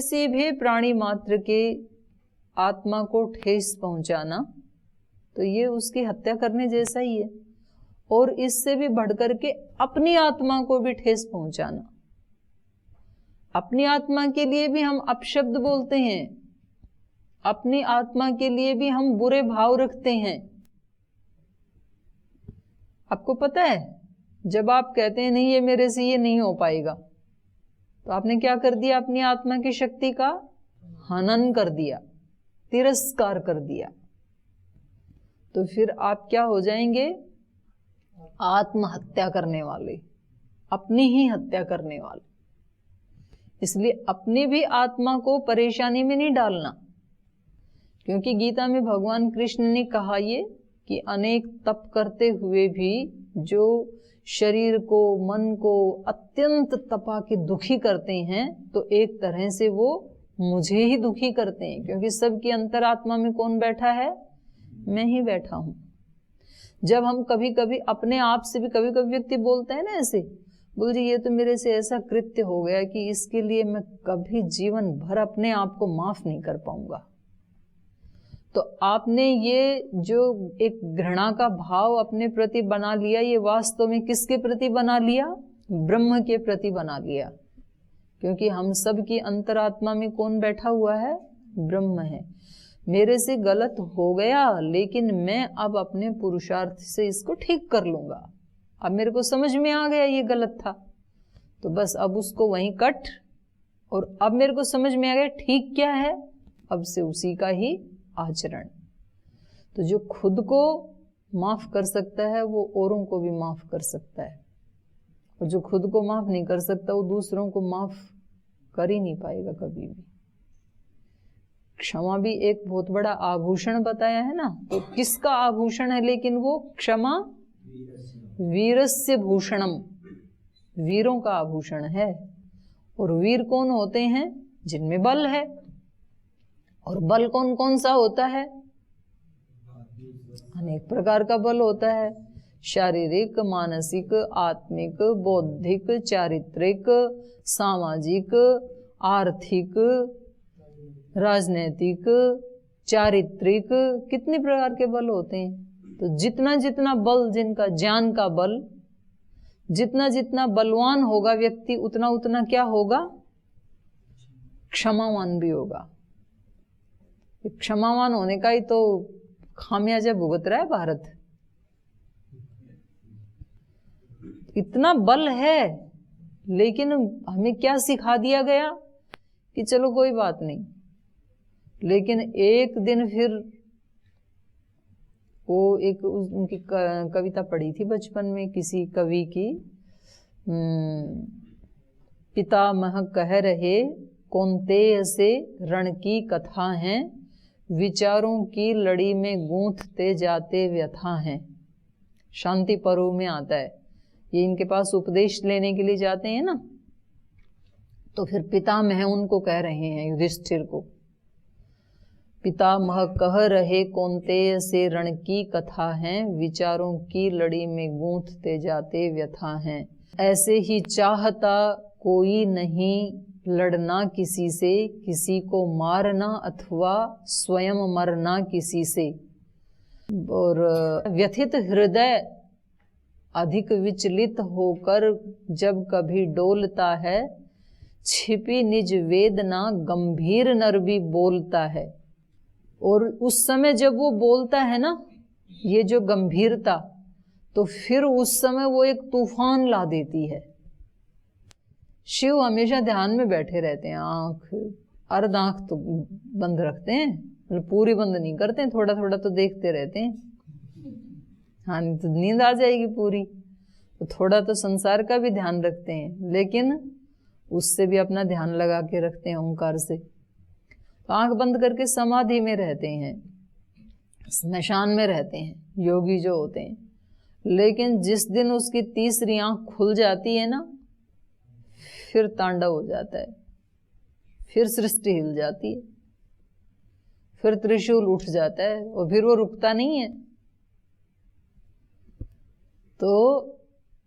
किसी भी प्राणी मात्र के आत्मा को ठेस पहुंचाना तो ये उसकी हत्या करने जैसा ही है। और इससे भी बढ़कर के अपनी आत्मा को भी ठेस पहुंचाना। अपनी आत्मा के लिए भी हम अपशब्द बोलते हैं, अपनी आत्मा के लिए भी हम बुरे भाव रखते हैं। आपको पता है, जब आप कहते हैं नहीं ये मेरे से ये नहीं हो पाएगा, तो आपने क्या कर दिया? अपनी आत्मा की शक्ति का हनन कर दिया, तिरस्कार कर दिया। तो फिर आप क्या हो जाएंगे? आत्महत्या करने वाले, अपनी ही हत्या करने वाले। इसलिए अपनी भी आत्मा को परेशानी में नहीं डालना, क्योंकि गीता में भगवान कृष्ण ने कहा ये कि अनेक तप करते हुए भी जो शरीर को, मन को अत्यंत तपा के दुखी करते हैं, तो एक तरह से वो मुझे ही दुखी करते हैं, क्योंकि सबकी अंतरात्मा में कौन बैठा है? मैं ही बैठा हूं। जब हम कभी कभी अपने आप से भी, कभी कभी व्यक्ति बोलता है ना ऐसे, बोल जी ये तो मेरे से ऐसा कृत्य हो गया कि इसके लिए मैं कभी जीवन भर अपने आप को माफ नहीं कर पाऊंगा। तो आपने ये जो एक घृणा का भाव अपने प्रति बना लिया, ये वास्तव में किसके प्रति बना लिया? ब्रह्म के प्रति बना लिया, क्योंकि हम सब की अंतरात्मा में कौन बैठा हुआ है? ब्रह्म है। मेरे से गलत हो गया, लेकिन मैं अब अपने पुरुषार्थ से इसको ठीक कर लूंगा। अब मेरे को समझ में आ गया ये गलत था, तो बस अब उसको वहीं कट। और अब मेरे को समझ में आ गया ठीक क्या है, अब से उसी का ही आचरण। तो जो खुद को माफ कर सकता है वो औरों को भी माफ कर सकता है, और जो खुद को माफ नहीं कर सकता वो दूसरों को माफ कर ही नहीं पाएगा कभी भी। क्षमा भी एक बहुत बड़ा आभूषण बताया है ना, तो किसका आभूषण है? लेकिन वो क्षमा वीरस्य भूषणम, वीरों का आभूषण है। और वीर कौन होते हैं? जिनमें बल है। और बल कौन कौन सा होता है? अनेक प्रकार का बल होता है, शारीरिक, मानसिक, आत्मिक, बौद्धिक, चारित्रिक, सामाजिक, आर्थिक, राजनैतिक, चारित्रिक, कितने प्रकार के बल होते हैं। तो जितना जितना बल, जिनका ज्ञान का बल, जितना जितना बलवान होगा व्यक्ति, उतना उतना क्या होगा? क्षमावान भी होगा। क्षमावान होने का ही तो खामियाजा भुगत रहा है भारत। इतना बल है, लेकिन हमें क्या सिखा दिया गया कि चलो कोई बात नहीं। लेकिन एक दिन फिर वो एक उनकी कविता पढ़ी थी बचपन में किसी कवि की, पितामह कह रहे कौन्तेय से रण की कथा है, विचारों की लड़ी में गूंथते जाते व्यथा हैं। शांति पर्व में आता है ये, इनके पास उपदेश लेने के लिए जाते हैं ना, तो फिर पितामह उनको कह रहे हैं युधिष्ठिर को, पितामह कह रहे कौन्तेय से रण की कथा है, विचारों की लड़ी में गूंथते जाते व्यथा हैं। ऐसे ही चाहता कोई नहीं लड़ना किसी से, किसी को मारना अथवा स्वयं मरना किसी से। और व्यथित हृदय अधिक विचलित होकर जब कभी डोलता है, छिपी निज वेदना गंभीर नर भी बोलता है। और उस समय जब वो बोलता है ना, ये जो गंभीरता, तो फिर उस समय वो एक तूफान ला देती है। शिव हमेशा ध्यान में बैठे रहते हैं, अर्ध आंख तो बंद रखते हैं, मतलब पूरी बंद नहीं करते हैं, थोड़ा थोड़ा तो देखते रहते हैं। हाँ, नहीं तो नींद आ जाएगी पूरी। तो थोड़ा तो संसार का भी ध्यान रखते हैं, लेकिन उससे भी अपना ध्यान लगा के रखते हैं ओंकार से। तो आंख बंद करके समाधि में रहते हैं, स्मशान में रहते हैं योगी जो होते हैं। लेकिन जिस दिन उसकी तीसरी आंख खुल जाती है ना, फिर तांडव हो जाता है, फिर सृष्टि हिल जाती है, फिर त्रिशूल उठ जाता है, और फिर वो रुकता नहीं है। तो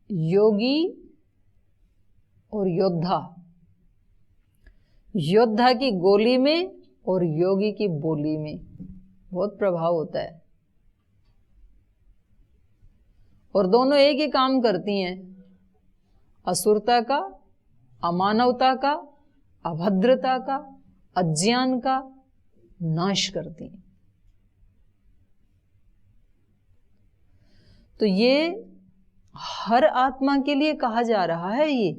योगी और योद्धा, योद्धा की गोली में और योगी की बोली में बहुत प्रभाव होता है, और दोनों एक ही काम करती हैं, असुरता का, अमानवता का, अभद्रता का, अज्ञान का नाश करती हैं। तो ये हर आत्मा के लिए कहा जा रहा है ये,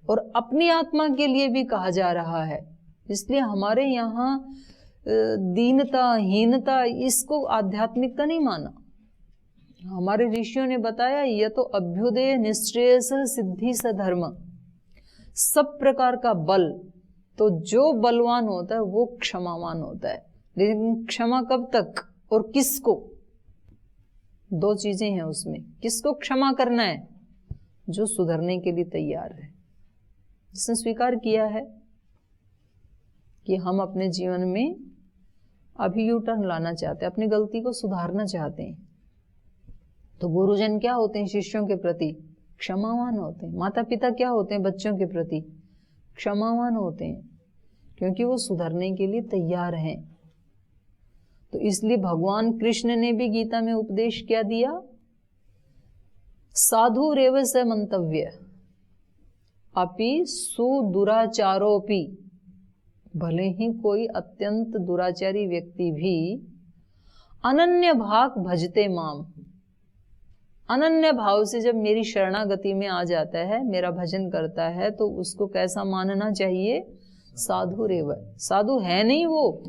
और अपनी आत्मा के लिए भी कहा जा रहा है। इसलिए हमारे यहाँ दीनता, हीनता, इसको आध्यात्मिकता नहीं माना। हमारे ऋषियों ने बताया, यह तो अभ्युदय निश्चय सिद्धि स धर्म, सब प्रकार का बल, तो जो बलवान होता है वो क्षमावान होता है। लेकिन क्षमा कब तक और किसको? दो चीजें हैं उसमें। किसको क्षमा करना है? जो सुधरने के लिए तैयार है, जिसने स्वीकार किया है कि हम अपने जीवन में अभी यू टर्न लाना चाहते हैं, अपनी गलती को सुधारना चाहते हैं। तो गुरुजन क्या होते हैं? शिष्यों के प्रति क्षमावान होते हैं। माता पिता क्या होते हैं? बच्चों के प्रति क्षमावान होते हैं, क्योंकि वो सुधरने के लिए तैयार हैं। तो इसलिए भगवान कृष्ण ने भी गीता में उपदेश क्या दिया? साधु रेव स मंतव्य अपि सुदुराचारोपि, भले ही कोई अत्यंत दुराचारी व्यक्ति भी अनन्य भाग भजते माम, अनन्य भाव से जब मेरी शरणागति में आ जाता है, मेरा भजन करता है, तो उसको कैसा मानना चाहिए? साधु रेव। साधु है नहीं वो,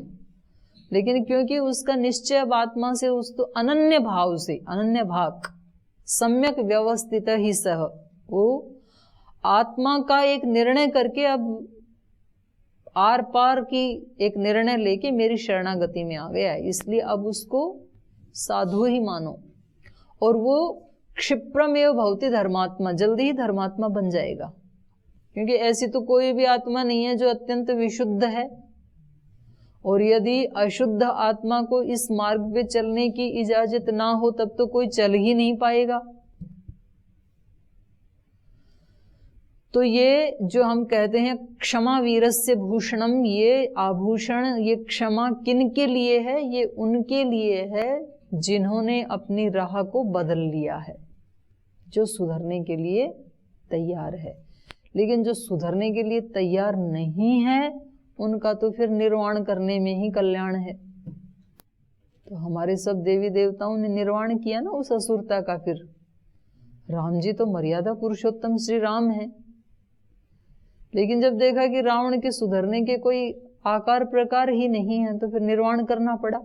लेकिन क्योंकि उसका निश्चय अब आत्मा से, उस तो अनन्य भाव से, अनन्य भाग सम्यक व्यवस्थित ही सह, वो आत्मा का एक निर्णय करके अब आर पार की एक निर्णय लेके मेरी शरणागति में आ गया है, इसलिए अब उसको साधु ही मानो। और वो क्षिप्रमेव भवति धर्मात्मा, जल्दी ही धर्मात्मा बन जाएगा, क्योंकि ऐसी तो कोई भी आत्मा नहीं है जो अत्यंत विशुद्ध है। और यदि अशुद्ध आत्मा को इस मार्ग पे चलने की इजाजत ना हो, तब तो कोई चल ही नहीं पाएगा। तो ये जो हम कहते हैं क्षमा वीरस्य भूषणम, ये आभूषण, ये क्षमा किन के लिए है? ये उनके लिए है जिन्होंने अपनी राह को बदल लिया है, जो सुधरने के लिए तैयार है। लेकिन जो सुधरने के लिए तैयार नहीं है, उनका तो फिर निर्वाण करने में ही कल्याण है। तो हमारे सब देवी देवताओं ने निर्वाण किया ना उस असुरता का। फिर राम जी तो मर्यादा पुरुषोत्तम श्री राम है, लेकिन जब देखा कि रावण के सुधरने के कोई आकार प्रकार ही नहीं है, तो फिर निर्वाण करना पड़ा।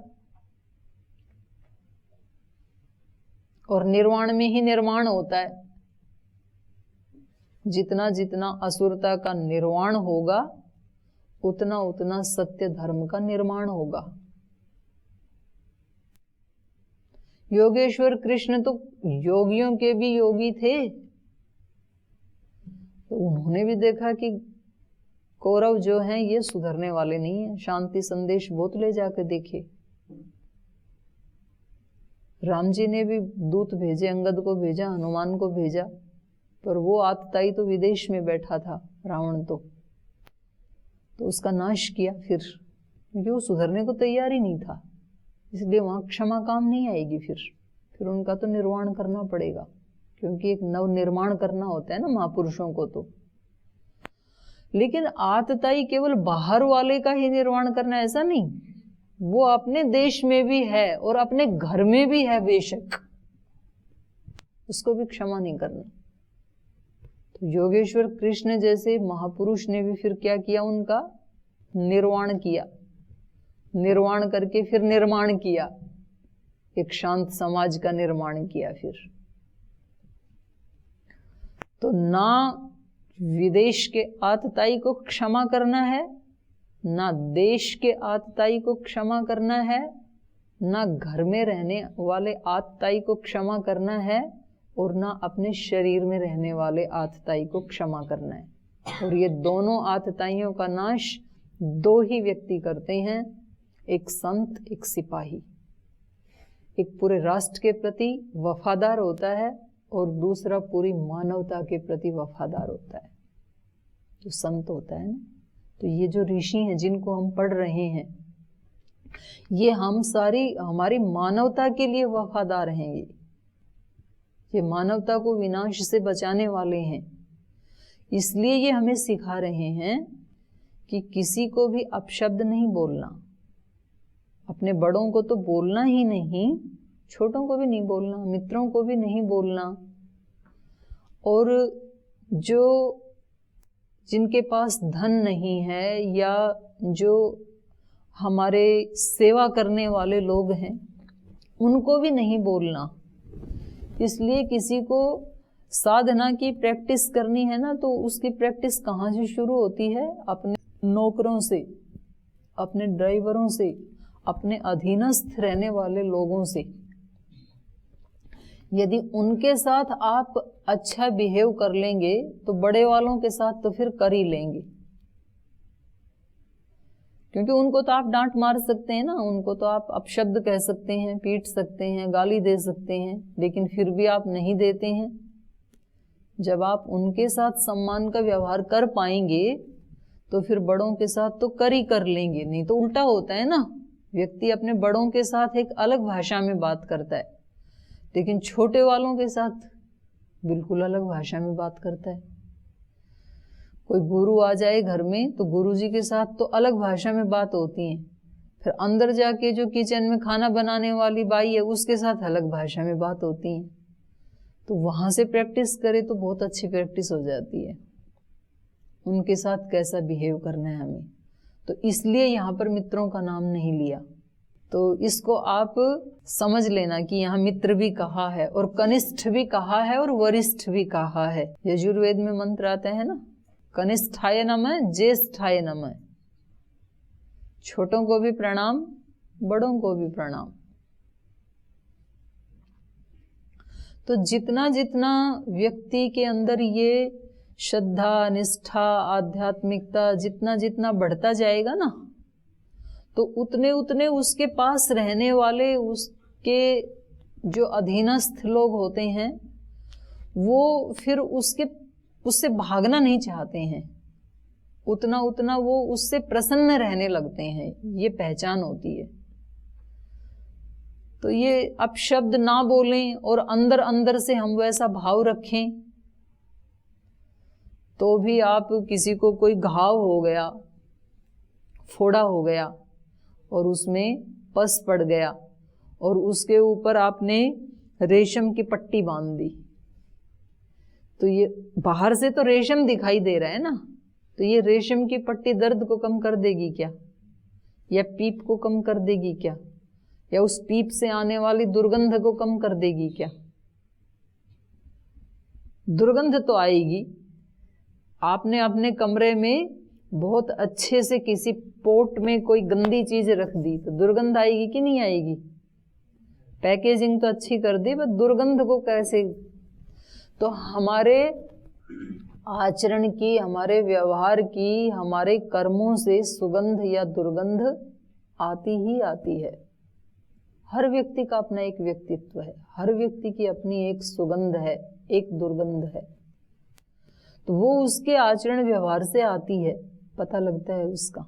और निर्वाण में ही निर्माण होता है। जितना जितना असुरता का निर्वाण होगा, उतना उतना सत्य धर्म का निर्माण होगा। योगेश्वर कृष्ण तो योगियों के भी योगी थे, तो उन्होंने भी देखा कि कौरव जो हैं ये सुधरने वाले नहीं हैं। शांति संदेश बहुत ले जाकर देखे। राम जी ने भी दूत भेजे, अंगद को भेजा, हनुमान को भेजा, पर वो आतताई तो विदेश में बैठा था रावण तो उसका नाश किया फिर, क्योंकि वो सुधरने को तैयार ही नहीं था। इसलिए वहां क्षमा काम नहीं आएगी। फिर उनका तो निर्वाण करना पड़ेगा, क्योंकि एक नव निर्माण करना होता है ना महापुरुषों को तो। लेकिन आतताई केवल बाहर वाले का ही निर्वाण करना, ऐसा नहीं। वो अपने देश में भी है और अपने घर में भी है बेशक, उसको भी क्षमा नहीं करना। तो योगेश्वर कृष्ण जैसे महापुरुष ने भी फिर क्या किया? उनका निर्वाण किया। निर्वाण करके फिर निर्माण किया, एक शांत समाज का निर्माण किया। फिर तो ना विदेश के आतताई को क्षमा करना है, ना देश के आतताई को क्षमा करना है, ना घर में रहने वाले आतताई को क्षमा करना है, और ना अपने शरीर में रहने वाले आतताई को क्षमा करना है। और ये दोनों आतताइयों का नाश दो ही व्यक्ति करते हैं, एक संत, एक सिपाही। एक पूरे राष्ट्र के प्रति वफादार होता है और दूसरा पूरी मानवता के प्रति वफादार होता है, जो संत होता है ना। तो ये जो ऋषि हैं जिनको हम पढ़ रहे हैं, ये हम सारी हमारी मानवता के लिए वफादार हैं। ये मानवता को विनाश से बचाने वाले हैं। इसलिए ये हमें सिखा रहे हैं कि किसी को भी अपशब्द नहीं बोलना। अपने बड़ों को तो बोलना ही नहीं, छोटों को भी नहीं बोलना, मित्रों को भी नहीं बोलना। और जो जिनके पास धन नहीं है या जो हमारे सेवा करने वाले लोग हैं, उनको भी नहीं बोलना। इसलिए किसी को साधना की प्रैक्टिस करनी है ना, तो उसकी प्रैक्टिस कहाँ से शुरू होती है? अपने नौकरों से, अपने ड्राइवरों से, अपने अधीनस्थ रहने वाले लोगों से। यदि उनके साथ आप अच्छा बिहेव कर लेंगे तो बड़े वालों के साथ तो फिर कर ही लेंगे, क्योंकि उनको तो आप डांट मार सकते हैं ना, उनको तो आप अपशब्द कह सकते हैं, पीट सकते हैं, गाली दे सकते हैं, लेकिन फिर भी आप नहीं देते हैं। जब आप उनके साथ सम्मान का व्यवहार कर पाएंगे तो फिर बड़ों के साथ तो कर ही कर लेंगे। नहीं तो उल्टा होता है ना, व्यक्ति अपने बड़ों के साथ एक अलग भाषा में बात करता है, लेकिन छोटे वालों के साथ बिल्कुल अलग भाषा में बात करता है। कोई गुरु आ जाए घर में तो गुरुजी के साथ तो अलग भाषा में बात होती है, फिर अंदर जाके जो किचन में खाना बनाने वाली बाई है उसके साथ अलग भाषा में बात होती है। तो वहाँ से प्रैक्टिस करे तो बहुत अच्छी प्रैक्टिस हो जाती है, उनके साथ कैसा बिहेव करना है हमें। तो इसलिए यहाँ पर मित्रों का नाम नहीं लिया। तो इसको आप समझ लेना कि यहाँ मित्र भी कहा है और कनिष्ठ भी कहा है और वरिष्ठ भी कहा है। यजुर्वेद में मंत्र आता है ना, कनिष्ठाय नमः ज्येष्ठाय नमः। छोटों को भी प्रणाम, बड़ों को भी प्रणाम। तो जितना जितना व्यक्ति के अंदर ये श्रद्धा, निष्ठा, आध्यात्मिकता जितना जितना बढ़ता जाएगा ना, तो उतने उतने उसके पास रहने वाले, उसके जो अधीनस्थ लोग होते हैं, वो फिर उससे भागना नहीं चाहते हैं। उतना उतना वो उससे प्रसन्न रहने लगते हैं। ये पहचान होती है। तो ये अपशब्द ना बोलें और अंदर अंदर से हम वैसा भाव रखें, तो भी आप किसी को कोई घाव हो गया, फोड़ा हो गया और उसमें पस पड़ गया और उसके ऊपर आपने रेशम की पट्टी बांध दी, तो ये बाहर से तो रेशम दिखाई दे रहा है ना, तो ये रेशम की पट्टी दर्द को कम कर देगी क्या? या पीप को कम कर देगी क्या? या उस पीप से आने वाली दुर्गंध को कम कर देगी क्या? दुर्गंध तो आएगी। आपने अपने कमरे में बहुत अच्छे से किसी पोट में कोई गंदी चीज रख दी तो दुर्गंध आएगी कि नहीं आएगी? पैकेजिंग तो अच्छी कर दी, बस दुर्गंध को कैसे? तो हमारे आचरण की, हमारे व्यवहार की, हमारे कर्मों से सुगंध या दुर्गंध आती ही आती है। हर व्यक्ति का अपना एक व्यक्तित्व है, हर व्यक्ति की अपनी एक सुगंध है, एक दुर्गंध है। तो वो उसके आचरण व्यवहार से आती है, पता लगता है उसका।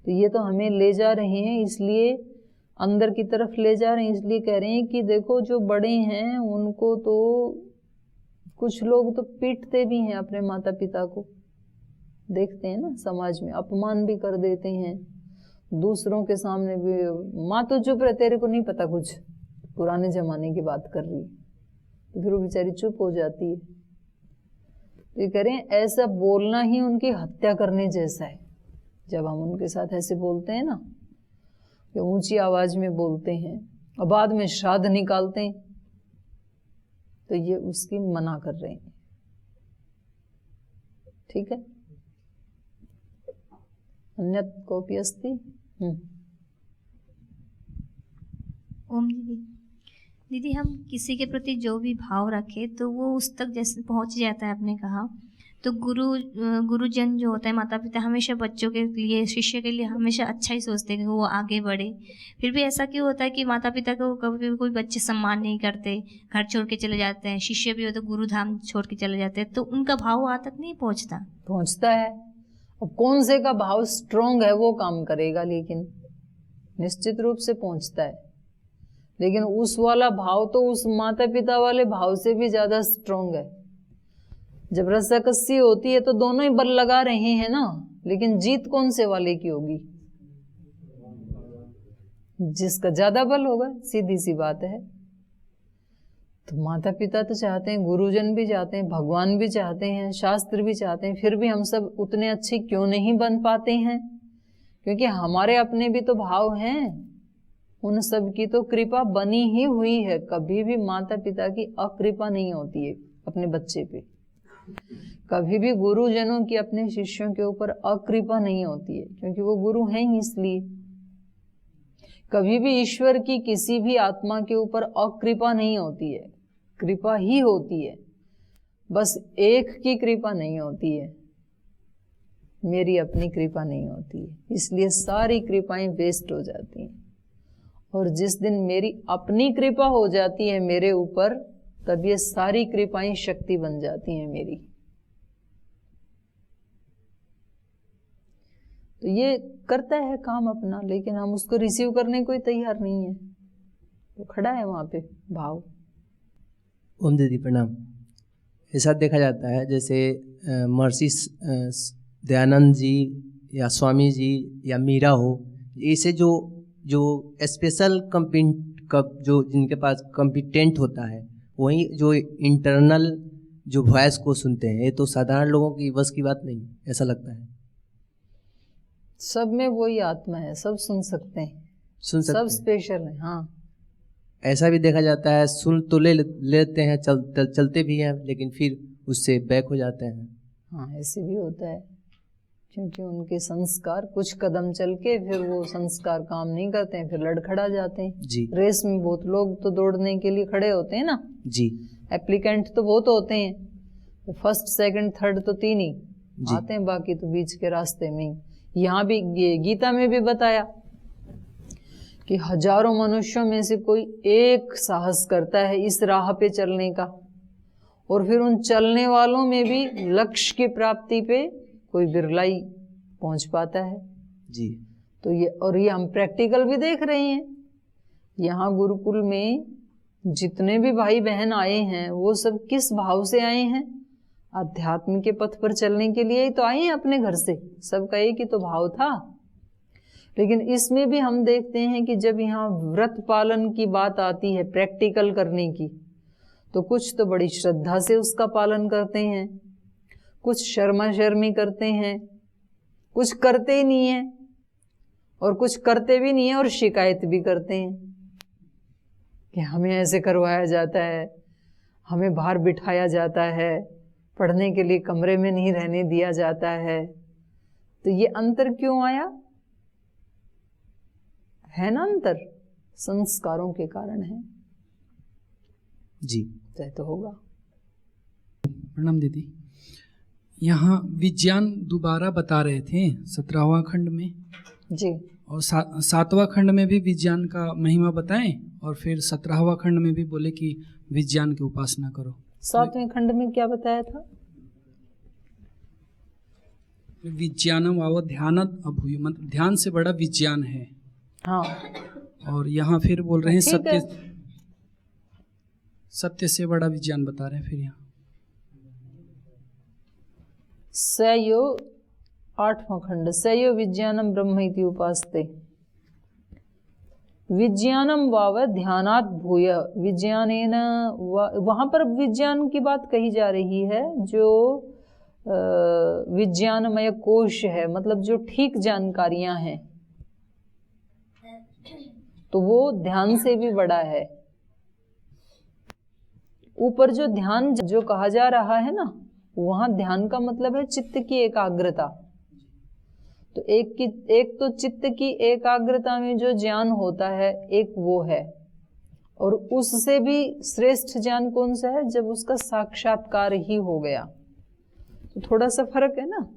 तो ये तो हमें ले जा रहे हैं, इसलिए अंदर की तरफ ले जा रहे हैं, इसलिए कह रहे हैं कि देखो जो बड़े हैं उनको तो कुछ लोग तो पीटते भी हैं अपने माता पिता को, देखते हैं ना समाज में, अपमान भी कर देते हैं दूसरों के सामने भी। माँ तो चुप रहे, तेरे को नहीं पता कुछ, पुराने जमाने की बात कर रही, तो फिर वो बेचारी चुप हो जाती है। तो ये कह रहे हैं ऐसा बोलना ही उनकी हत्या करने जैसा है। जब हम उनके साथ ऐसे बोलते हैं ना, कि ऊंची आवाज में बोलते हैं और बाद में श्राद्ध निकालते हैं, तो ये उसकी मना कर रहे हैं। ठीक है, अन्यत कोपी अस्ति। ओम दीदी, हम किसी के प्रति जो भी भाव रखे तो वो उस तक जैसे पहुंच जाता है, आपने कहा। तो गुरुजन जो होता है, माता पिता, हमेशा बच्चों के लिए, शिष्य के लिए हमेशा अच्छा ही सोचते हैं कि वो आगे बढ़े। फिर भी ऐसा क्यों होता है कि माता पिता को कभी कोई बच्चे सम्मान नहीं करते, घर छोड़ के चले जाते हैं, शिष्य भी हो तो गुरुधाम छोड़ के चले जाते हैं, तो उनका भाव वहाँ तक नहीं पहुँचता? पहुँचता है। अब कौन से का भाव स्ट्रोंग है वो काम करेगा, लेकिन निश्चित रूप से पहुंचता है। लेकिन उस वाला भाव तो उस माता पिता वाले भाव से भी ज्यादा स्ट्रोंग है। जब रस्साकस्सी होती है तो दोनों ही बल लगा रहे हैं ना, लेकिन जीत कौन से वाले की होगी? जिसका ज्यादा बल होगा, सीधी सी बात है। तो माता पिता तो चाहते हैं, गुरुजन भी चाहते हैं, भगवान भी चाहते हैं, शास्त्र भी चाहते हैं, फिर भी हम सब उतने अच्छे क्यों नहीं बन पाते हैं? क्योंकि हमारे अपने भी तो भाव हैं, उन सब की तो कृपा बनी ही हुई है। कभी भी माता पिता की अकृपा नहीं होती है अपने बच्चे पे, कभी भी गुरुजनों की अपने शिष्यों के ऊपर अकृपा नहीं होती है, क्योंकि वो गुरु हैं ही इसलिए। कभी भी ईश्वर की किसी भी आत्मा के ऊपर अकृपा नहीं होती है, कृपा ही होती है। बस एक की कृपा नहीं होती है, मेरी अपनी कृपा नहीं होती है, इसलिए सारी कृपाएं वेस्ट हो जाती हैं। और जिस दिन मेरी अपनी कृपा हो जाती है मेरे ऊपर, तब ये सारी कृपाएं शक्ति बन जाती हैं मेरी। तो ये करता है काम अपना, लेकिन हम उसको रिसीव करने को ही तैयार नहीं है, तो खड़ा है वहां पे भाव। ओम दीदी प्रणाम। ऐसा देखा जाता है जैसे महर्षि दयानंद जी या स्वामी जी या मीरा हो, ऐसे जो स्पेशल जो जिनके पास कॉम्पिटेंट होता है, वही जो इंटरनल जो वॉइस को सुनते हैं, ये तो साधारण लोगों की बस की बात नहीं, ऐसा लगता है। सब में वही आत्मा है, सब सुन सकते हैं, सब स्पेशल है। हाँ, ऐसा भी देखा जाता है, सुन तो लेते हैं, चलते भी हैं, लेकिन फिर उससे बैक हो जाते हैं। हाँ, ऐसे भी होता है, क्योंकि उनके संस्कार कुछ कदम चल के फिर वो संस्कार काम नहीं करते हैं, फिर लड़खड़ा जाते हैं जी। रेस में बहुत लोग तो दौड़ने के लिए खड़े होते हैं ना जी, एप्लीकेंट तो बहुत होते हैं, फर्स्ट सेकंड थर्ड तो 3 ही आते हैं, बाकी तो बीच के रास्ते में। यहाँ भी गीता में भी बताया कि हजारों मनुष्यों में से कोई एक साहस करता है इस राह पे चलने का, और फिर उन चलने वालों में भी लक्ष्य की प्राप्ति पे कोई बिरला ही पहुंच पाता है जी। तो ये हम प्रैक्टिकल भी देख रहे हैं। यहाँ गुरुकुल में जितने भी भाई बहन आए हैं, वो सब किस भाव से आए हैं? अध्यात्म के पथ पर चलने के लिए ही तो आए हैं अपने घर से, सबका एक ही तो भाव था। लेकिन इसमें भी हम देखते हैं कि जब यहाँ व्रत पालन की बात आती है, प्रैक्टिकल करने की, तो कुछ तो बड़ी श्रद्धा से उसका पालन करते हैं, कुछ शर्मा शर्मी करते हैं, कुछ करते ही नहीं है, और कुछ करते भी नहीं है और शिकायत भी करते हैं कि हमें ऐसे करवाया जाता है, हमें बाहर बिठाया जाता है, पढ़ने के लिए कमरे में नहीं रहने दिया जाता है। तो ये अंतर क्यों आया? है ना अंतर, संस्कारों के कारण है जी। तय तो होगा। प्रणाम दीदी। यहाँ विज्ञान दोबारा बता रहे थे 17वां खंड में जी, और 7वां खंड में भी विज्ञान का महिमा बताएं, और फिर 17वां खंड में भी बोले कि विज्ञान की उपासना करो। 7वें खंड में क्या बताया था? विज्ञानम वाव ध्यानत अभूय, मतलब ध्यान से बड़ा विज्ञान है। हाँ, और यहाँ फिर बोल रहे हैं ठीक सत्य से बड़ा विज्ञान बता रहे हैं। फिर यहाँ सयो 8वां खंड, सयो विज्ञानम ब्रह्म इति उपास्ते, विज्ञानम वाव ध्यानात् भूय, विज्ञानेन, वहां पर विज्ञान की बात कही जा रही है जो विज्ञानमय कोश है, मतलब जो ठीक जानकारियां हैं, तो वो ध्यान से भी बड़ा है। ऊपर जो ध्यान जो कहा जा रहा है ना, वहां ध्यान का मतलब है चित्त की एकाग्रता। तो एक तो चित्त की एकाग्रता में जो ज्ञान होता है, एक वो है, और उससे भी श्रेष्ठ ज्ञान कौन सा है? जब उसका साक्षात्कार ही हो गया। तो थोड़ा सा फर्क है ना,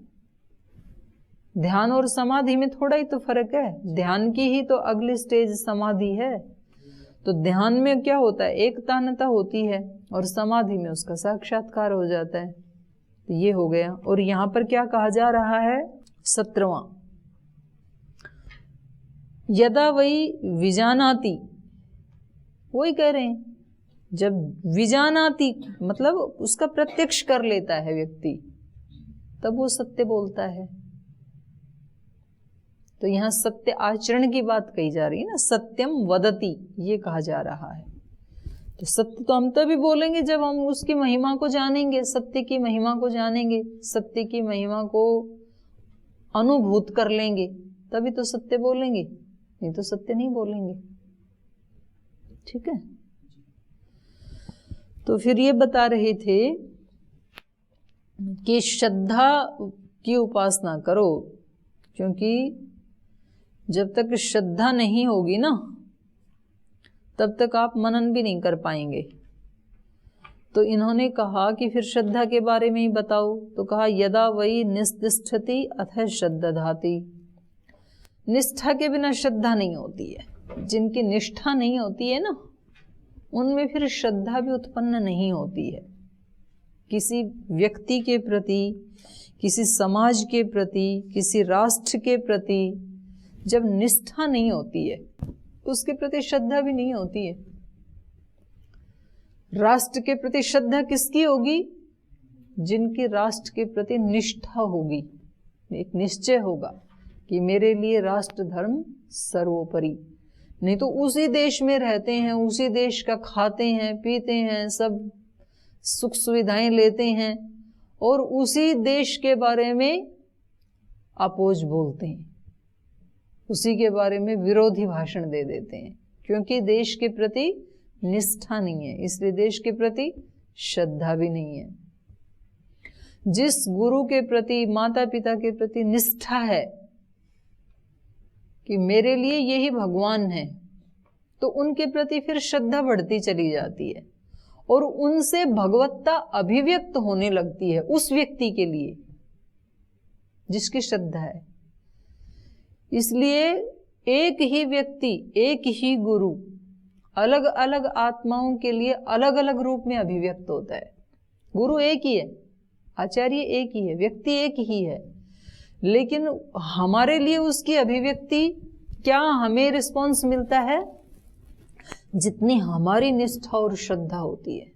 ध्यान और समाधि में थोड़ा ही तो फर्क है। ध्यान की ही तो अगली स्टेज समाधि है। तो ध्यान में क्या होता है? एक तानता होती है, और समाधि में उसका साक्षात्कार हो जाता है। तो ये हो गया। और यहाँ पर क्या कहा जा रहा है? 17वां, यदा वही विजानाति, वही कह रहे हैं, जब विजानाति मतलब उसका प्रत्यक्ष कर लेता है व्यक्ति, तब वो सत्य बोलता है। तो यहाँ सत्य आचरण की बात कही जा रही है ना, सत्यम वदति, ये कहा जा रहा है। तो सत्य तो हम तभी बोलेंगे जब हम उसकी महिमा को जानेंगे, सत्य की महिमा को जानेंगे, सत्य की महिमा को अनुभूत कर लेंगे, तभी तो सत्य बोलेंगे, नहीं तो सत्य नहीं बोलेंगे। ठीक है। तो फिर ये बता रहे थे कि श्रद्धा की उपासना करो, क्योंकि जब तक श्रद्धा नहीं होगी ना, तब तक आप मनन भी नहीं कर पाएंगे। तो इन्होंने कहा कि फिर श्रद्धा के बारे में ही बताओ। तो कहा यदा वही निस्तिष्ठति अथ श्रद्धाति, निष्ठा के बिना श्रद्धा नहीं होती है। जिनकी निष्ठा नहीं होती है ना, उनमें फिर श्रद्धा भी उत्पन्न नहीं होती है। किसी व्यक्ति के प्रति, किसी समाज के प्रति, किसी राष्ट्र के प्रति जब निष्ठा नहीं होती है, उसके प्रति श्रद्धा भी नहीं होती है। राष्ट्र के प्रति श्रद्धा किसकी होगी? जिनकी राष्ट्र के प्रति निष्ठा होगी, एक निश्चय होगा कि मेरे लिए राष्ट्र धर्म सर्वोपरि। नहीं तो उसी देश में रहते हैं, उसी देश का खाते हैं, पीते हैं, सब सुख सुविधाएं लेते हैं, और उसी देश के बारे में अपोज बोलते हैं, उसी के बारे में विरोधी भाषण दे देते हैं, क्योंकि देश के प्रति निष्ठा नहीं है, इसलिए देश के प्रति श्रद्धा भी नहीं है। जिस गुरु के प्रति, माता पिता के प्रति निष्ठा है कि मेरे लिए यही भगवान है, तो उनके प्रति फिर श्रद्धा बढ़ती चली जाती है और उनसे भगवत्ता अभिव्यक्त होने लगती है उस व्यक्ति के लिए जिसकी श्रद्धा है। इसलिए एक ही व्यक्ति, एक ही गुरु अलग अलग आत्माओं के लिए अलग अलग रूप में अभिव्यक्त होता है। गुरु एक ही है, आचार्य एक ही है, व्यक्ति एक ही है, लेकिन हमारे लिए उसकी अभिव्यक्ति क्या हमें रिस्पॉन्स मिलता है? जितनी हमारी निष्ठा और श्रद्धा होती है,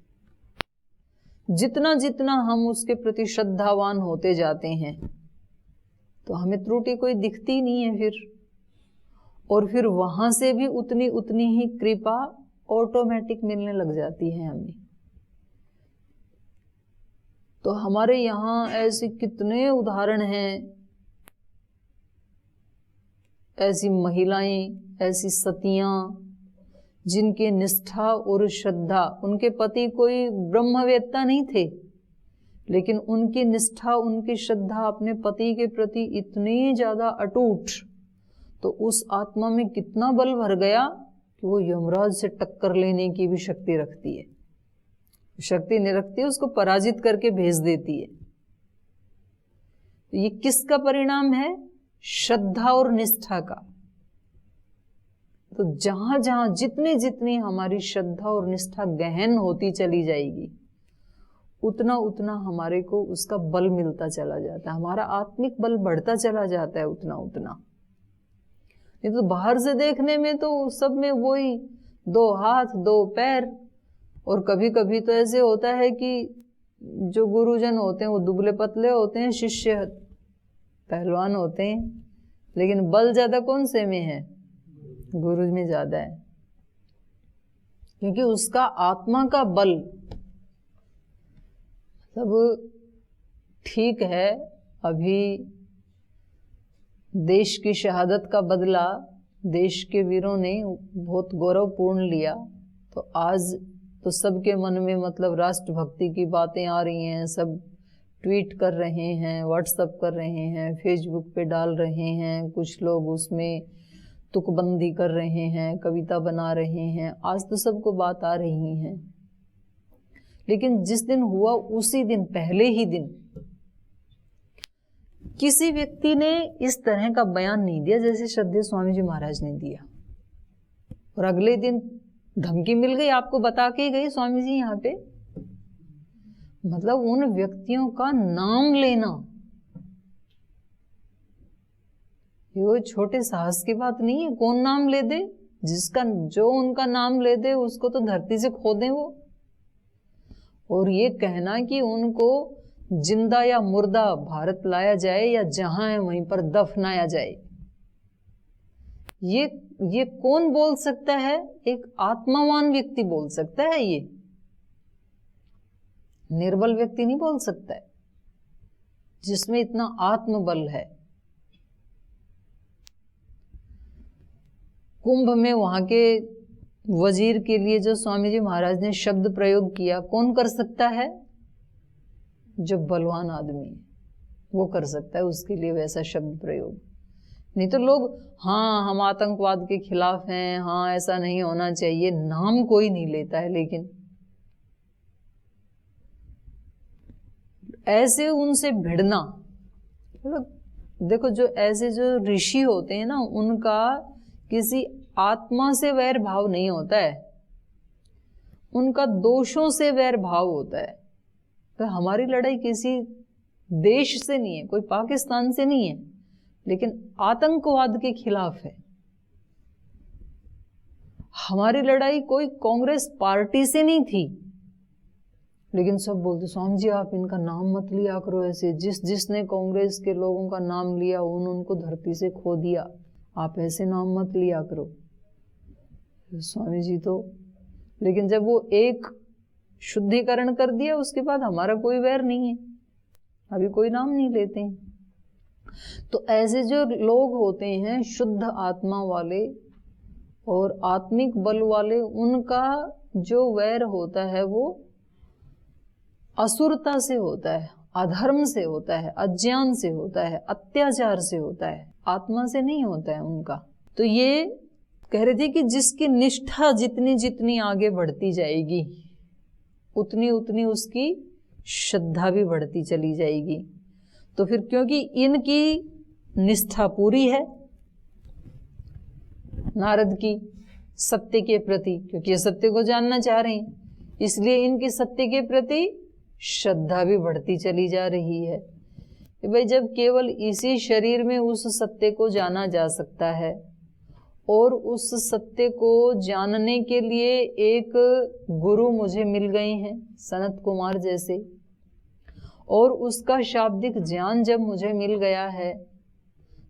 जितना जितना हम उसके प्रति श्रद्धावान होते जाते हैं, तो हमें त्रुटि कोई दिखती नहीं है फिर, और फिर वहां से भी उतनी उतनी ही कृपा ऑटोमेटिक मिलने लग जाती है हमें। तो हमारे यहाँ ऐसे कितने उदाहरण हैं, ऐसी महिलाएं, ऐसी सतियां जिनकी निष्ठा और श्रद्धा, उनके पति कोई ब्रह्मवेत्ता नहीं थे, लेकिन उनकी निष्ठा, उनकी श्रद्धा अपने पति के प्रति इतनी ज्यादा अटूट, तो उस आत्मा में कितना बल भर गया कि वो यमराज से टक्कर लेने की भी शक्ति रखती है। शक्ति नहीं रखती है, उसको पराजित करके भेज देती है। ये किसका परिणाम है? श्रद्धा और निष्ठा का। तो जहां जहां जितनी जितनी हमारी श्रद्धा और निष्ठा गहन होती चली जाएगी, उतना उतना हमारे को उसका बल मिलता चला जाता है, हमारा आत्मिक बल बढ़ता चला जाता है उतना उतना। नहीं तो बाहर से देखने में तो सब में वही 2 हाथ 2 पैर, और कभी कभी तो ऐसे होता है कि जो गुरुजन होते हैं वो दुबले पतले होते हैं, शिष्य पहलवान होते हैं, लेकिन बल ज्यादा कौन से में है? गुरु में ज्यादा है, क्योंकि उसका आत्मा का बल। मतलब ठीक है, अभी देश की शहादत का बदला देश के वीरों ने बहुत गौरवपूर्ण लिया, तो आज तो सबके मन में मतलब राष्ट्रभक्ति की बातें आ रही हैं, सब ट्वीट कर रहे हैं, व्हाट्सएप कर रहे हैं, फेसबुक पे डाल रहे हैं, कुछ लोग उसमें तुकबंदी कर रहे हैं, कविता बना रहे हैं, आज तो सबको बात आ रही है। लेकिन जिस दिन हुआ उसी दिन, पहले ही दिन किसी व्यक्ति ने इस तरह का बयान नहीं दिया जैसे श्रद्धेय स्वामी जी महाराज ने दिया, और अगले दिन धमकी मिल गई, आपको बता के गई स्वामी जी यहाँ पे। मतलब उन व्यक्तियों का नाम लेना, ये कोई छोटे साहस की बात नहीं है। कौन नाम ले दे? जिसका जो उनका नाम ले दे उसको तो धरती से खो दें वो। और ये कहना कि उनको जिंदा या मुर्दा भारत लाया जाए या जहां है वहीं पर दफनाया जाए, ये कौन बोल सकता है? एक आत्मावान व्यक्ति बोल सकता है, ये निर्बल व्यक्ति नहीं बोल सकता है, जिसमें इतना आत्मबल है। कुंभ में वहां के वजीर के लिए जो स्वामी जी महाराज ने शब्द प्रयोग किया, कौन कर सकता है? जो बलवान आदमी है वो कर सकता है उसके लिए वैसा शब्द प्रयोग। नहीं तो लोग हाँ हम आतंकवाद के खिलाफ हैं, हाँ ऐसा नहीं होना चाहिए, नाम कोई नहीं लेता है। लेकिन ऐसे उनसे भिड़ना, देखो जो ऐसे जो ऋषि होते हैं ना, उनका किसी आत्मा से वैर भाव नहीं होता है, उनका दोषों से वैर भाव होता है। तो हमारी लड़ाई किसी देश से नहीं है, कोई पाकिस्तान से नहीं है, लेकिन आतंकवाद के खिलाफ है। हमारी लड़ाई कोई कांग्रेस पार्टी से नहीं थी, लेकिन सब बोलते स्वामी जी आप इनका नाम मत लिया करो ऐसे, जिसने कांग्रेस के लोगों का नाम लिया उनको धरती से खो दिया, आप ऐसे नाम मत लिया करो स्वामी जी। तो लेकिन जब वो एक शुद्धिकरण कर दिया उसके बाद हमारा कोई वैर नहीं है, अभी कोई नाम नहीं लेते हैं। तो ऐसे जो लोग होते हैं शुद्ध आत्मा वाले और आत्मिक बल वाले, उनका जो वैर होता है वो असुरता से होता है, अधर्म से होता है, अज्ञान से होता है, अत्याचार से होता है, आत्मा से नहीं होता है उनका। तो ये कह रहे थे कि जिसकी निष्ठा जितनी जितनी आगे बढ़ती जाएगी उतनी उतनी उसकी श्रद्धा भी बढ़ती चली जाएगी। तो फिर क्योंकि इनकी निष्ठा पूरी है नारद की सत्य के प्रति, क्योंकि ये सत्य को जानना चाह रहे हैं, इसलिए इनकी सत्य के प्रति श्रद्धा भी बढ़ती चली जा रही है कि भाई जब केवल इसी शरीर में उस सत्य को जाना जा सकता है और उस सत्य को जानने के लिए एक गुरु मुझे मिल गए हैं सनत कुमार जैसे, और उसका शाब्दिक ज्ञान जब मुझे मिल गया है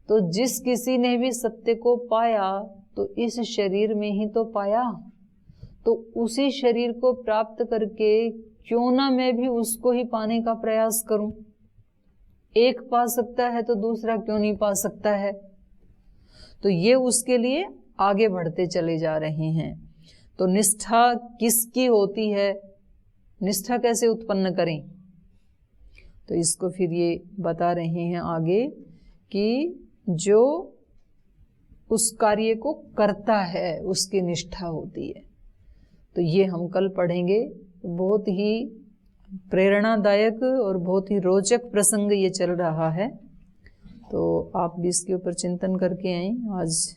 तो जिस किसी ने भी सत्य को पाया तो इस शरीर में ही तो पाया, तो उसी शरीर को प्राप्त करके क्यों ना मैं भी उसको ही पाने का प्रयास करूं। एक पा सकता है तो दूसरा क्यों नहीं पा सकता है। तो ये उसके लिए आगे बढ़ते चले जा रहे हैं। तो निष्ठा किसकी होती है, निष्ठा कैसे उत्पन्न करें, तो इसको फिर ये बता रहे हैं आगे कि जो उस कार्य को करता है उसकी निष्ठा होती है। तो ये हम कल पढ़ेंगे। बहुत ही प्रेरणादायक और बहुत ही रोचक प्रसंग ये चल रहा है, तो आप भी इसके ऊपर चिंतन करके आए। आज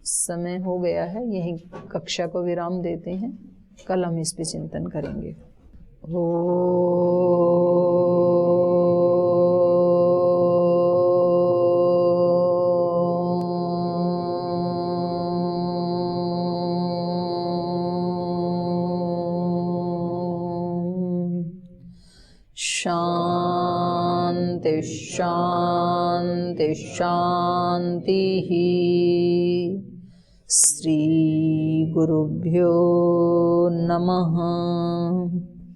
समय हो गया है, यही कक्षा को विराम देते हैं, कल हम इस पे चिंतन करेंगे। शांति शांति शांति ही। श्री गुरुभ्यो नमः।